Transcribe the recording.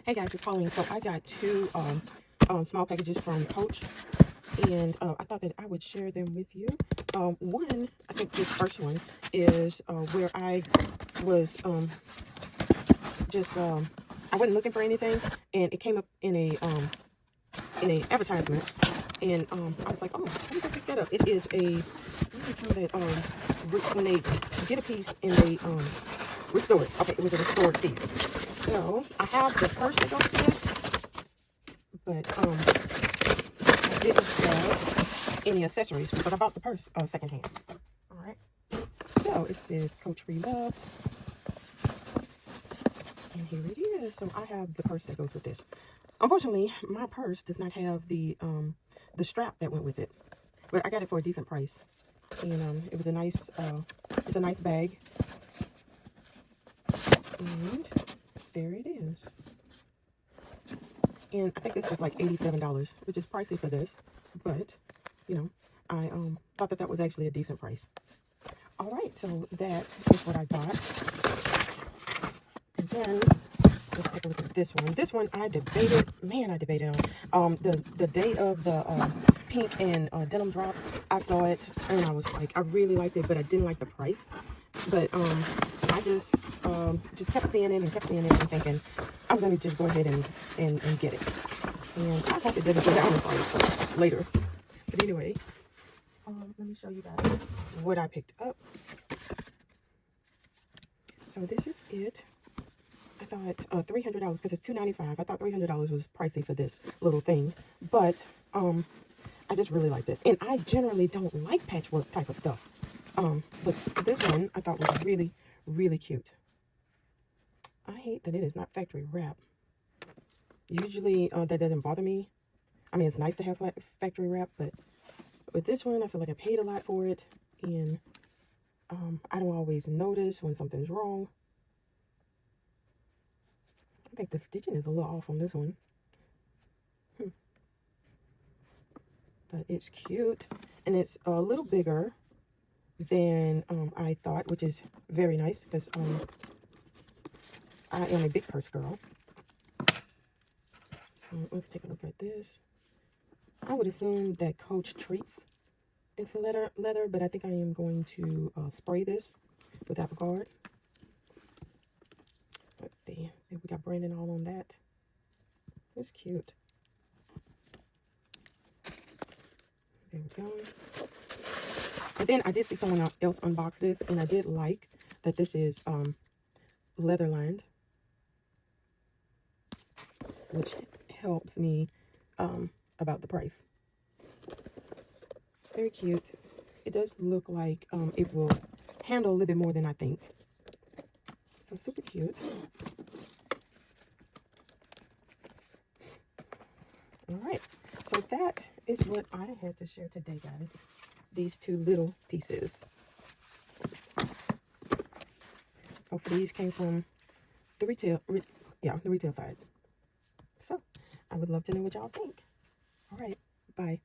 Hey guys, it's Pauline. So I got two small packages from Coach, and I thought that I would share them with you. One, I think this first one is where I was I wasn't looking for anything, and it came up in a advertisement, and I was like, oh, let me go pick that up. It is a, what do they call that? When they get a piece and they restore it. Okay, it was a restored piece. So I have the purse that goes with this, but I didn't have any accessories, but I bought the purse secondhand. All right. So it says Coach Free Love, and here it is. So I have the purse that goes with this. Unfortunately, my purse does not have the strap that went with it, but I got it for a decent price, and it was a nice bag, and there it is. And I think this was like $87, which is pricey for this, but you know, I thought that was actually a decent price. All right, so that is what I got. And then let's take a look at this one. This one I debated on. The day of the pink and denim drop. I saw it and I was like, I really liked it, but I didn't like the price. But I just kept seeing it and thinking, I'm gonna just go ahead and get it. And I hope it doesn't go down in price later. But anyway, let me show you guys what I picked up. So this is it. I thought $300 because it's $295. I thought $300 was pricey for this little thing, but I just really liked it. And I generally don't like patchwork type of stuff. But this one I thought was really, really cute. I hate that it is not factory wrap. Usually that doesn't bother me. I mean, it's nice to have factory wrap, but with this one, I feel like I paid a lot for it, and I don't always notice when something's wrong. I think the stitching is a little off on this one. But it's cute, and it's a little bigger than I thought, which is very nice because I am a big purse girl. So let's take a look at this. I would assume that Coach treats it's leather, but I think I am going to spray this with Avocard. Let's see. See, we got branding all on that. It's cute. There we go. But then I did see someone else unbox this, and I did like that this is leather lined, which helps me about the price. Very cute. It does look like it will handle a little bit more than I think. So super cute. All right. So that is what I had to share today, guys. These two little pieces. Hopefully these came from the retail side. So I would love to know what y'all think. All right. Bye.